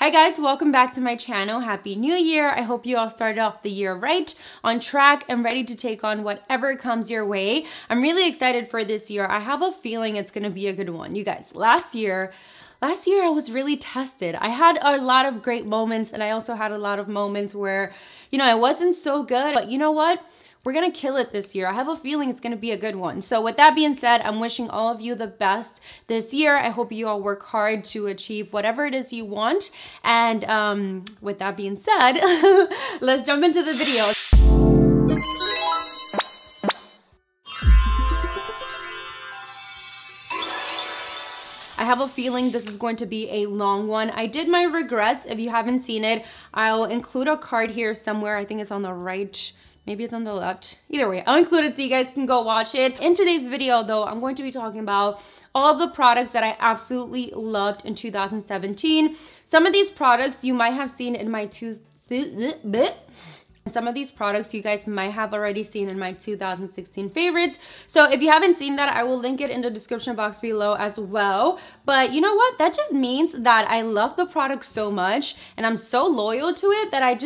Hi guys, welcome back to my channel. Happy New Year. I hope you all started off the year right, on track, and ready to take on whatever comes your way. I'm really excited for this year. I have a feeling it's gonna be a good one. You guys, last year I was really tested. I had a lot of great moments, and I also had a lot of moments where, it wasn't so good, but you know what? We're gonna kill it this year. I have a feeling it's gonna be a good one. So with that being said, I'm wishing all of you the best this year. I hope you all work hard to achieve whatever it is you want. And with that being said, let's jump into the video. I have a feeling this is going to be a long one. I did my regrets. If you haven't seen it, I'll include a card here somewhere. I think it's on the right. Maybe it's on the left. Either way, I'll include it so you guys can go watch it. In today's video though, I'm going to be talking about all of the products that I absolutely loved in 2017. Some of these products you might have seen in my some of these products you guys might have already seen in my 2016 favorites. So if you haven't seen that, I will link it in the description box below as well. But you know what? That just means that I love the product so much and I'm so loyal to it that I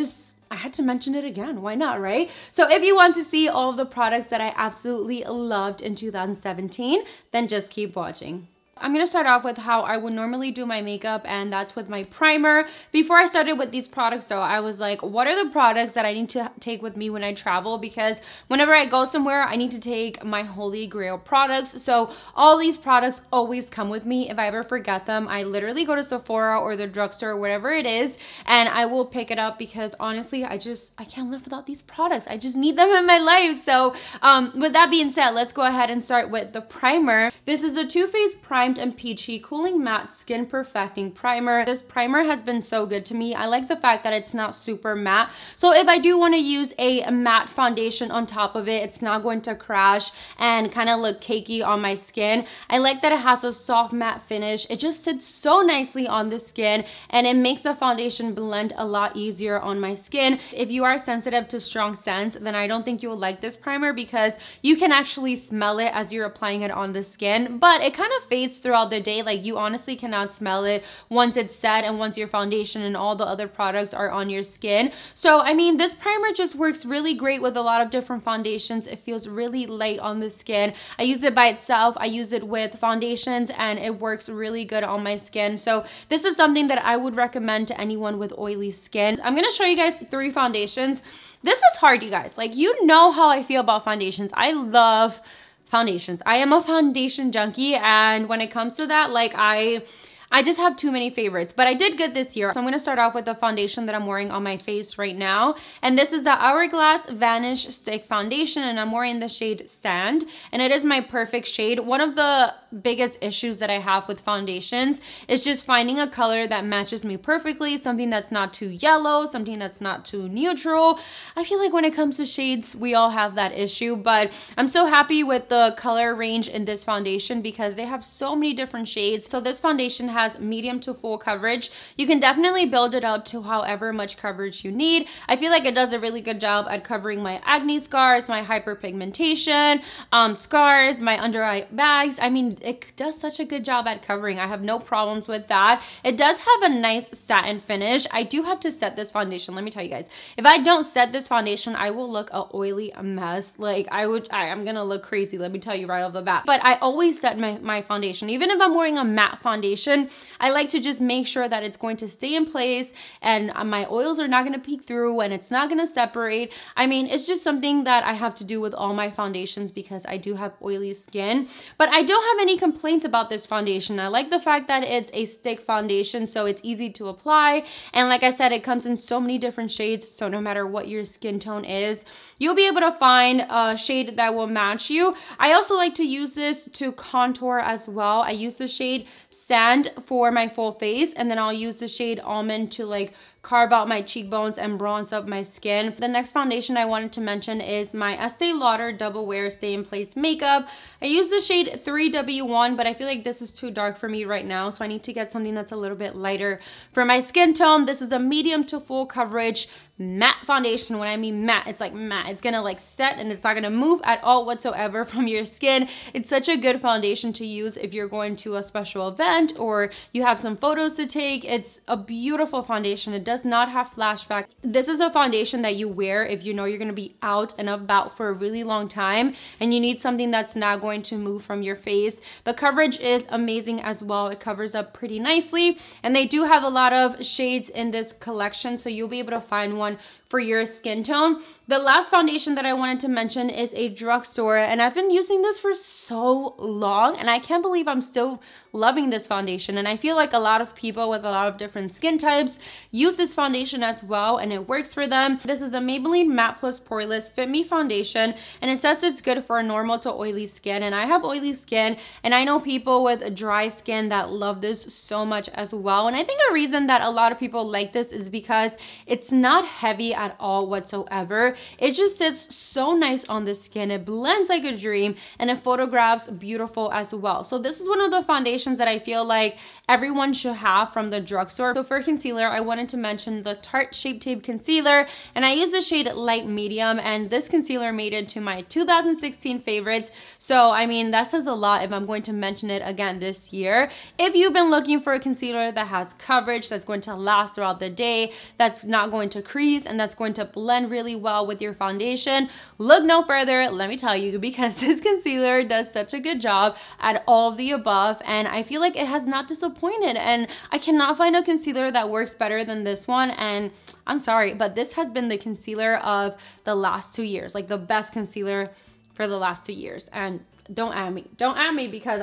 had to mention it again. Why not, right? So if you want to see all of the products that I absolutely loved in 2017, then just keep watching. I'm gonna start off with how I would normally do my makeup, and that's with my primer. Before I started with these products though, I was like, what are the products that I need to take with me when I travel? Because whenever I go somewhere, I need to take my holy grail products. So all these products always come with me. If I ever forget them, I literally go to Sephora or the drugstore, whatever it is, and I will pick it up because honestly, I can't live without these products. I just need them in my life. So with that being said, let's go ahead and start with the primer. This is a Too Faced Primed and Peachy Cooling Matte Skin Perfecting Primer. This primer has been so good to me. I like the fact that it's not super matte. So if I do want to use a matte foundation on top of it, it's not going to crash and kind of look cakey on my skin. I like that it has a soft matte finish. It just sits so nicely on the skin and it makes the foundation blend a lot easier on my skin. If you are sensitive to strong scents, then I don't think you will like this primer because you can actually smell it as you're applying it on the skin, but it kind of fades throughout the day. Like you honestly cannot smell it once it's set and once your foundation and all the other products are on your skin. So I mean, this primer just works really great with a lot of different foundations. It feels really light on the skin. I use it by itself, I use it with foundations, and it works really good on my skin. So this is something that I would recommend to anyone with oily skin. I'm gonna show you guys 3 foundations. This was hard, you guys. Like, you know how I feel about foundations. I love foundations. I am a foundation junkie, and when it comes to that, like I just have too many favorites, but I did good this year. So I'm gonna start off with the foundation that I'm wearing on my face right now. And this is the Hourglass Vanish Stick Foundation, and I'm wearing the shade Sand, and it is my perfect shade. One of the biggest issues that I have with foundations is just finding a color that matches me perfectly, something that's not too yellow, something that's not too neutral. I feel like when it comes to shades, we all have that issue, but I'm so happy with the color range in this foundation because they have so many different shades. So this foundation has medium to full coverage. You can definitely build it up to however much coverage you need. I feel like it does a really good job at covering my acne scars, my hyperpigmentation scars, my under eye bags. I mean, it does such a good job at covering. I have no problems with that. It does have a nice satin finish. I do have to set this foundation. Let me tell you guys, if I don't set this foundation, I will look a oily mess. Like I'm gonna look crazy, let me tell you right off the bat. But I always set my foundation. Even if I'm wearing a matte foundation, I like to just make sure that it's going to stay in place and my oils are not going to peek through and it's not going to separate. I mean, it's just something that I have to do with all my foundations because I do have oily skin. But I don't have any complaints about this foundation. I like the fact that it's a stick foundation, so it's easy to apply. And like I said, it comes in so many different shades, so no matter what your skin tone is, you'll be able to find a shade that will match you. I also like to use this to contour as well. I use the shade Sand for my full face, and then I'll use the shade Almond to like carve out my cheekbones and bronze up my skin. The next foundation I wanted to mention is my Estee Lauder Double Wear Stay in Place Makeup. I use the shade 3W1, but I feel like this is too dark for me right now, so I need to get something that's a little bit lighter for my skin tone. This is a medium to full coverage matte foundation. When I mean matte, it's like matte. It's gonna like set and it's not gonna move at all whatsoever from your skin. It's such a good foundation to use if you're going to a special event or you have some photos to take. It's a beautiful foundation. It does not have flashback. This is a foundation that you wear if you know you're gonna be out and about for a really long time and you need something that's not going to move from your face. The coverage is amazing as well. It covers up pretty nicely, and they do have a lot of shades in this collection, so you'll be able to find one for your skin tone. The last foundation that I wanted to mention is a drugstore, and I've been using this for so long and I can't believe I'm still loving this foundation. And I feel like a lot of people with a lot of different skin types use this foundation as well and it works for them. This is a Maybelline Matte Plus Poreless Fit Me foundation, and it says it's good for normal to oily skin, and I have oily skin and I know people with dry skin that love this so much as well. And I think a reason that a lot of people like this is because it's not heavy at all whatsoever. It just sits so nice on the skin. It blends like a dream and it photographs beautiful as well. So this is one of the foundations that I feel like everyone should have from the drugstore. So for concealer, I wanted to mention the Tarte Shape Tape Concealer, and I use the shade Light Medium, and this concealer made it to my 2016 favorites. So I mean, that says a lot if I'm going to mention it again this year. If you've been looking for a concealer that has coverage, that's going to last throughout the day, that's not going to crease, and that's going to blend really well with your foundation, look no further, let me tell you, because this concealer does such a good job at all of the above, and I feel like it has not disappointed, and I cannot find a concealer that works better than this one. And I'm sorry, but this has been the concealer of the last 2 years, like the best concealer for the last 2 years. And don't at me because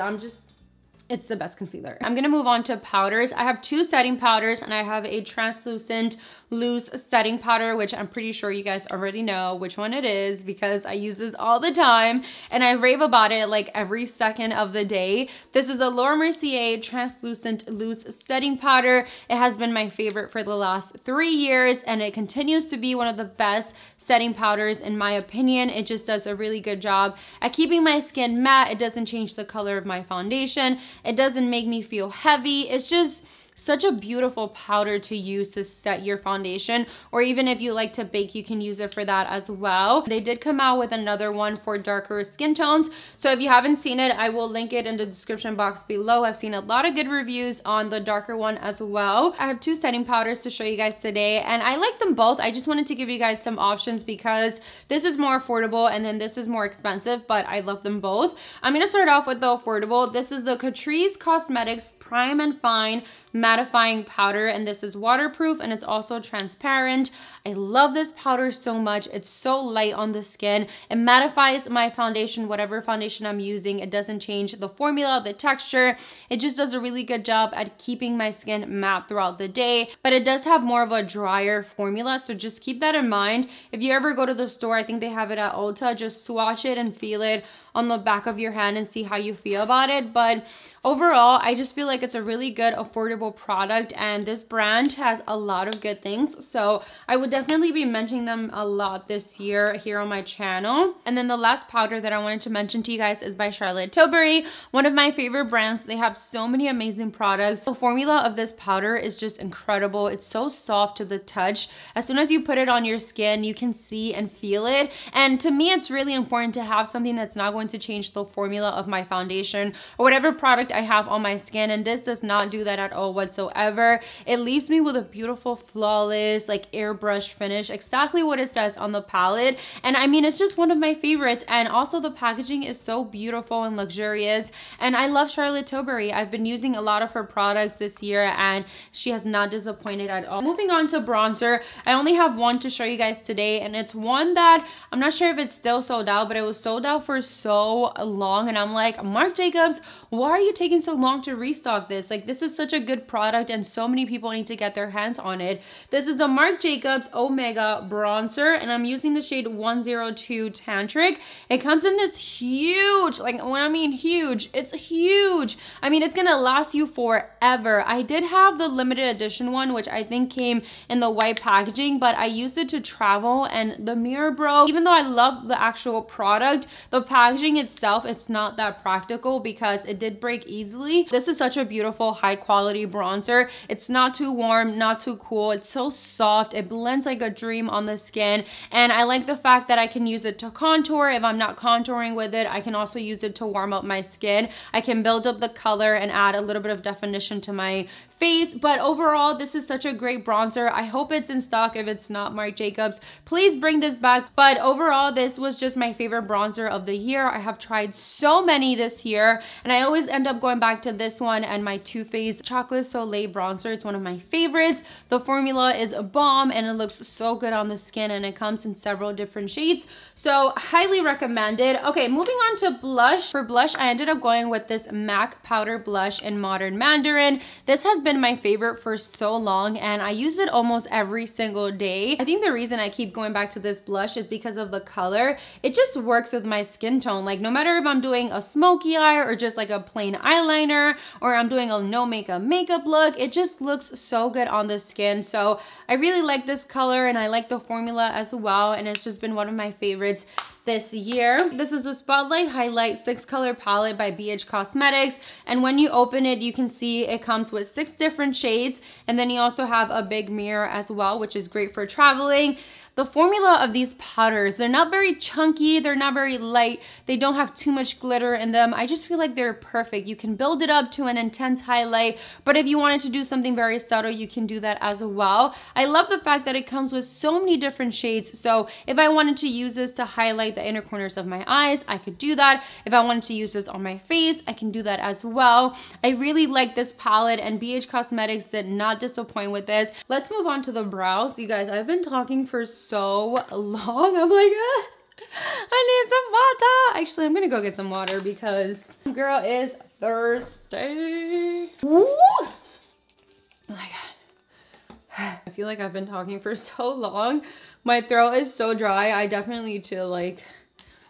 it's the best concealer. I'm gonna move on to powders. I have two setting powders and I have a translucent loose setting powder, which I'm pretty sure you guys already know which one it is because I use this all the time and I rave about it like every second of the day. This is a Laura Mercier translucent loose setting powder. It has been my favorite for the last 3 years and it continues to be one of the best setting powders in my opinion. It just does a really good job at keeping my skin matte. It doesn't change the color of my foundation. It doesn't make me feel heavy. It's just such a beautiful powder to use to set your foundation, or even if you like to bake, you can use it for that as well. They did come out with another one for darker skin tones, so if you haven't seen it, I will link it in the description box below. I've seen a lot of good reviews on the darker one as well. I have two setting powders to show you guys today, and I like them both. I just wanted to give you guys some options because this is more affordable and then this is more expensive, but I love them both. I'm gonna start off with the affordable. This is the Catrice Cosmetics Prime and Fine mattifying powder, and this is waterproof and it's also transparent. I love this powder so much. It's so light on the skin. It mattifies my foundation, whatever foundation I'm using. It doesn't change the formula, the texture. It just does a really good job at keeping my skin matte throughout the day, but it does have more of a drier formula, so just keep that in mind. If you ever go to the store, I think they have it at Ulta, just swatch it and feel it on the back of your hand and see how you feel about it. But overall, I just feel like it's a really good affordable product, and this brand has a lot of good things, so I would definitely be mentioning them a lot this year here on my channel. And then the last powder that I wanted to mention to you guys is by Charlotte Tilbury, one of my favorite brands. They have so many amazing products. The formula of this powder is just incredible. It's so soft to the touch. As soon as you put it on your skin, you can see and feel it, and to me it's really important to have something that's not going to change the formula of my foundation or whatever product I have on my skin, and this does not do that at all whatsoever. It leaves me with a beautiful, flawless, like airbrush finish, exactly what it says on the palette. And I mean, it's just one of my favorites, and also the packaging is so beautiful and luxurious, and I love Charlotte Tilbury. I've been using a lot of her products this year and she has not disappointed at all. Moving on to bronzer, I only have one to show you guys today, and it's one that I'm not sure if it's still sold out, but it was sold out for so long, and I'm like, Marc Jacobs, why are you taking so long to restock this? Like, this is such a good product and so many people need to get their hands on it. This is the Marc Jacobs Omega bronzer, and I'm using the shade 102 Tantric. It comes in this huge, like when I mean huge, it's huge. I mean, it's gonna last you forever. I did have the limited edition one, which I think came in the white packaging, but I used it to travel and the mirror broke. Even though I love the actual product, the packaging itself, it's not that practical because it did break easily. This is such a beautiful high quality quality bronzer. It's not too warm, not too cool. It's so soft. It blends like a dream on the skin. And I like the fact that I can use it to contour. If I'm not contouring with it, I can also use it to warm up my skin. I can build up the color and add a little bit of definition to my face. But overall, this is such a great bronzer. I hope it's in stock. If it's not, Marc Jacobs, please bring this back. But overall, this was just my favorite bronzer of the year. I have tried so many this year, and I always end up going back to this one and my Too Faced Chocolate Soleil bronzer. It's one of my favorites. The formula is a bomb, and it looks so good on the skin, and it comes in several different shades. So highly recommended. Okay, moving on to blush. For blush, I ended up going with this MAC powder blush in Modern Mandarin. This has been my favorite for so long, and I use it almost every single day. I think the reason I keep going back to this blush is because of the color. It just works with my skin tone. Like, no matter if I'm doing a smoky eye or just like a plain eyeliner, or I'm doing a no makeup look, it just looks so good on the skin. So I really like this color, and I like the formula as well, and it's just been one of my favorites this year. This is a Spotlight Highlight 6-color palette by BH Cosmetics, and when you open it, you can see it comes with 6 different shades, and then you also have a big mirror as well, which is great for traveling. The formula of these powders, they're not very chunky, they're not very light, they don't have too much glitter in them. I just feel like they're perfect. You can build it up to an intense highlight, but if you wanted to do something very subtle, you can do that as well. I love the fact that it comes with so many different shades, so if I wanted to use this to highlight the inner corners of my eyes, I could do that. If I wanted to use this on my face, I can do that as well. I really like this palette, and BH Cosmetics did not disappoint with this. Let's move on to the brows. You guys, I've been talking for so long. I'm like, I need some water. Actually, I'm gonna go get some water because girl is thirsty. Woo! Oh my god. I feel like I've been talking for so long. My throat is so dry. I definitely need to like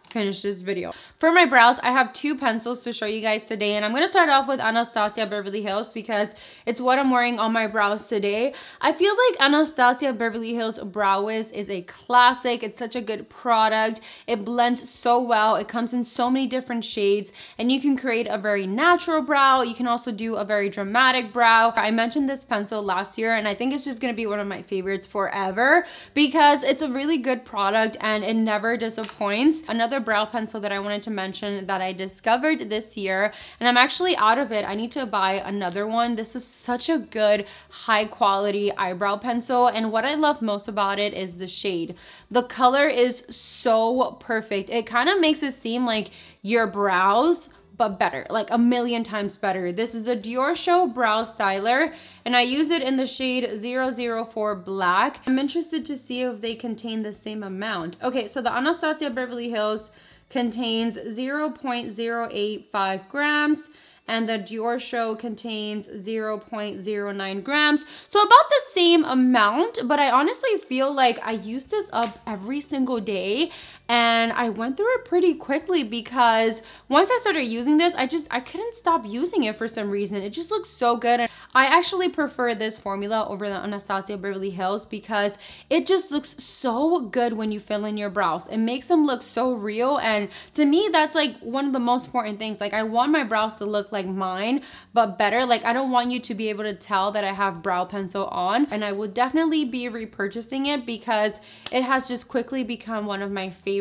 finish this video. For my brows, I have 2 pencils to show you guys today, and I'm going to start off with Anastasia Beverly Hills because it's what I'm wearing on my brows today. I feel like Anastasia Beverly Hills Brow Wiz is a classic. It's such a good product. It blends so well. It comes in so many different shades, and you can create a very natural brow. You can also do a very dramatic brow. I mentioned this pencil last year, and I think it's just going to be one of my favorites forever because it's a really good product and it never disappoints. Another brow pencil that I wanted to mention that I discovered this year, and I'm actually out of it. I need to buy another one. This is such a good high quality eyebrow pencil, and what I love most about it is the shade. The color is so perfect. It kind of makes it seem like your brows, but better, like a million times better. This is a Dior Show Brow Styler, and I use it in the shade 004 Black. I'm interested to see if they contain the same amount. Okay, so the Anastasia Beverly Hills contains 0.085 grams, and the Dior Show contains 0.09 grams. So about the same amount, but I honestly feel like I use this up every single day, and I went through it pretty quickly because once I started using this, I couldn't stop using it for some reason. It just looks so good. And I actually prefer this formula over the Anastasia Beverly Hills because it just looks so good when you fill in your brows. It makes them look so real, and to me, that's like one of the most important things. Like, I want my brows to look like mine, but better. Like, I don't want you to be able to tell that I have brow pencil on, and I will definitely be repurchasing it because it has just quickly become one of my favorites.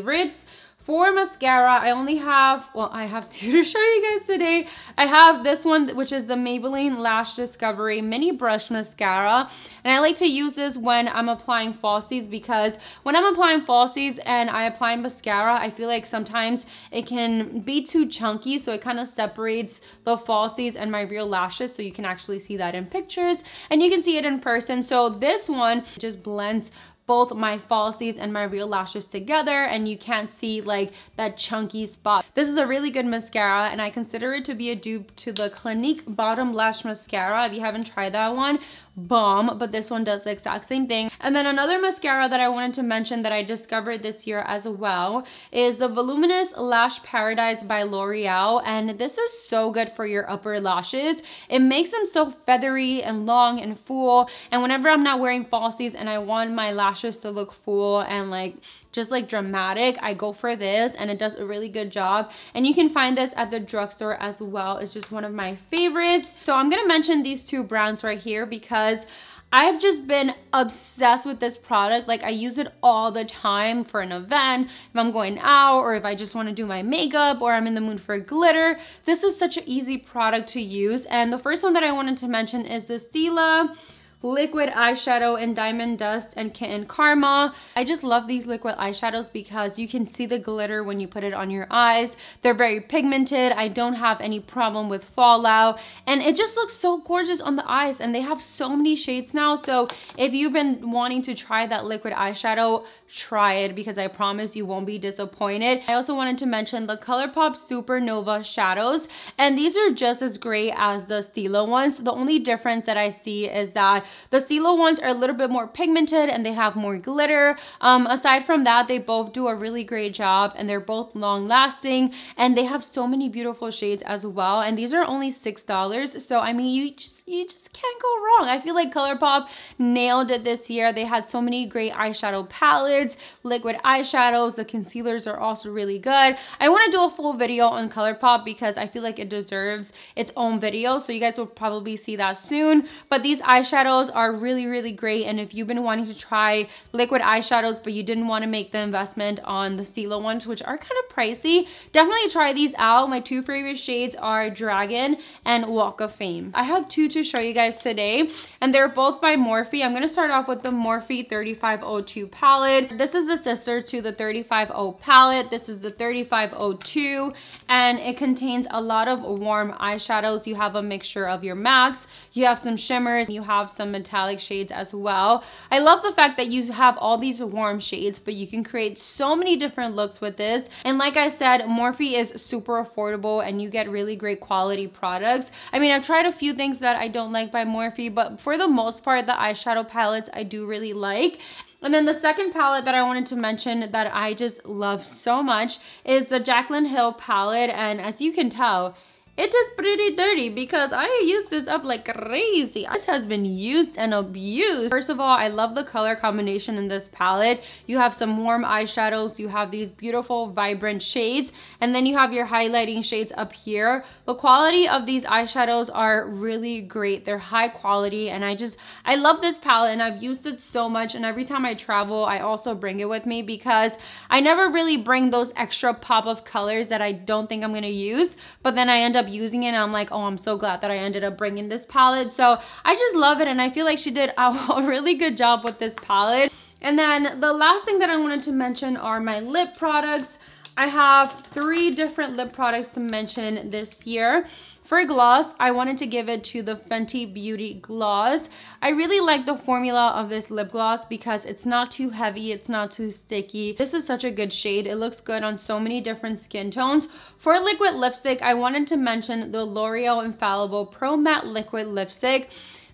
For mascara, I only have, well, I have 2 to show you guys today. I have this one, which is the Maybelline Lash Discovery Mini Brush Mascara. And I like to use this when I'm applying falsies because when I'm applying falsies and I apply mascara, I feel like sometimes it can be too chunky. So it kind of separates the falsies and my real lashes. So you can actually see that in pictures and you can see it in person. So this one just blends both my falsies and my real lashes together, and you can't see like that chunky spot. This is a really good mascara, and I consider it to be a dupe to the Clinique Bottom Lash Mascara. If you haven't tried that one, bomb, but this one does the exact same thing. And then another mascara that I wanted to mention that I discovered this year as well is the Voluminous Lash Paradise by L'Oreal, and this is so good for your upper lashes. It makes them so feathery and long and full, and whenever I'm not wearing falsies and I want my lashes to look full and like just like dramatic, I go for this, and it does a really good job. And you can find this at the drugstore as well. It's just one of my favorites. So I'm gonna mention these two brands right here because I've just been obsessed with this product. Like, I use it all the time for an event, if I'm going out, or if I just want to do my makeup, or I'm in the mood for glitter. This is such an easy product to use. And the first one that I wanted to mention is the Stila liquid eyeshadow in Diamond Dust and Kitten Karma. I just love these liquid eyeshadows because you can see the glitter when you put it on your eyes. They're very pigmented. I don't have any problem with fallout, and it just looks so gorgeous on the eyes, and they have so many shades now. So if you've been wanting to try that liquid eyeshadow, try it, because I promise you won't be disappointed. I also wanted to mention the ColourPop Supernova shadows, and these are just as great as the Stila ones. The only difference that I see is that the Stila ones are a little bit more pigmented and they have more glitter. Aside from that, they both do a really great job, and they're both long lasting, and they have so many beautiful shades as well. And these are only $6. So I mean, you just can't go wrong. I feel like ColourPop nailed it this year. They had so many great eyeshadow palettes, liquid eyeshadows. The concealers are also really good. I want to do a full video on ColourPop because I feel like it deserves its own video. So you guys will probably see that soon. But these eyeshadows are really, really great. And if you've been wanting to try liquid eyeshadows, but you didn't want to make the investment on the Stila ones, which are kind of pricey, definitely try these out. My two favorite shades are Dragon and Walk of Fame. I have two to show you guys today, and they're both by Morphe. I'm going to start off with the Morphe 3502 palette. This is the sister to the 350 palette. This is the 3502, and it contains a lot of warm eyeshadows. You have a mixture of your mattes, you have some shimmers, you have some metallic shades as well. I love the fact that you have all these warm shades, but you can create so many different looks with this. And like I said, Morphe is super affordable, and you get really great quality products. I mean, I've tried a few things that I don't like by Morphe, but for the most part, the eyeshadow palettes I do really like. And then the second palette that I wanted to mention that I just love so much is the Jaclyn Hill palette. And as you can tell, it is pretty dirty because I used this up like crazy. This has been used and abused. First of all, I love the color combination in this palette. You have some warm eyeshadows, you have these beautiful vibrant shades, and then you have your highlighting shades up here. The quality of these eyeshadows are really great. They're high quality, and I love this palette, and I've used it so much, and every time I travel, I also bring it with me because I never really bring those extra pop of colors that I don't think I'm gonna use, but then I end up using it and I'm like, oh, I'm so glad that I ended up bringing this palette. So I just love it, and I feel like she did a really good job with this palette. And then the last thing that I wanted to mention are my lip products. I have 3 different lip products to mention this year. For gloss, I wanted to give it to the Fenty Beauty Gloss. I really like the formula of this lip gloss because it's not too heavy, it's not too sticky. This is such a good shade. It looks good on so many different skin tones. For liquid lipstick, I wanted to mention the L'Oreal Infallible Pro Matte Liquid Lipstick.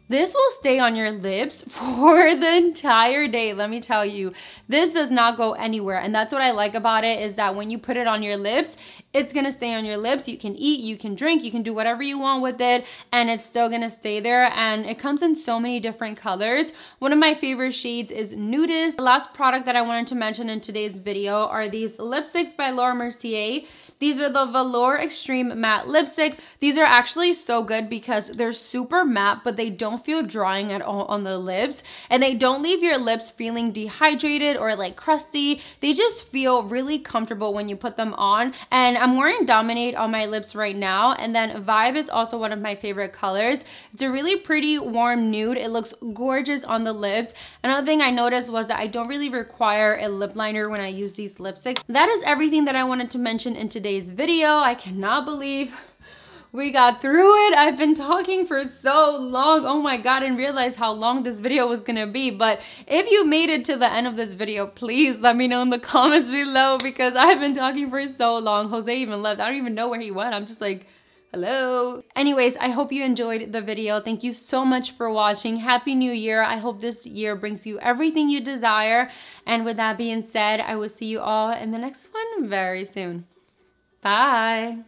This will stay on your lips for the entire day, let me tell you. This does not go anywhere, and that's what I like about it, is that when you put it on your lips, it's gonna stay on your lips. You can eat, you can drink, you can do whatever you want with it, and it's still gonna stay there. And it comes in so many different colors. One of my favorite shades is Nudist. The last product that I wanted to mention in today's video are these lipsticks by Laura Mercier. These are the Velour Extreme Matte Lipsticks. These are actually so good because they're super matte, but they don't feel drying at all on the lips, and they don't leave your lips feeling dehydrated or like crusty. They just feel really comfortable when you put them on. And I'm wearing Dominate on my lips right now, and then Vibe is also one of my favorite colors. It's a really pretty warm nude. It looks gorgeous on the lips. Another thing I noticed was that I don't really require a lip liner when I use these lipsticks. That is everything that I wanted to mention in today's video. I cannot believe we got through it. I've been talking for so long. Oh my god, I didn't realize how long this video was gonna be. But if you made it to the end of this video, please let me know in the comments below because I've been talking for so long. Jose even left. I don't even know where he went. I'm just like, hello. Anyways, I hope you enjoyed the video. Thank you so much for watching. Happy New Year. I hope this year brings you everything you desire. And with that being said, I will see you all in the next one very soon. Bye.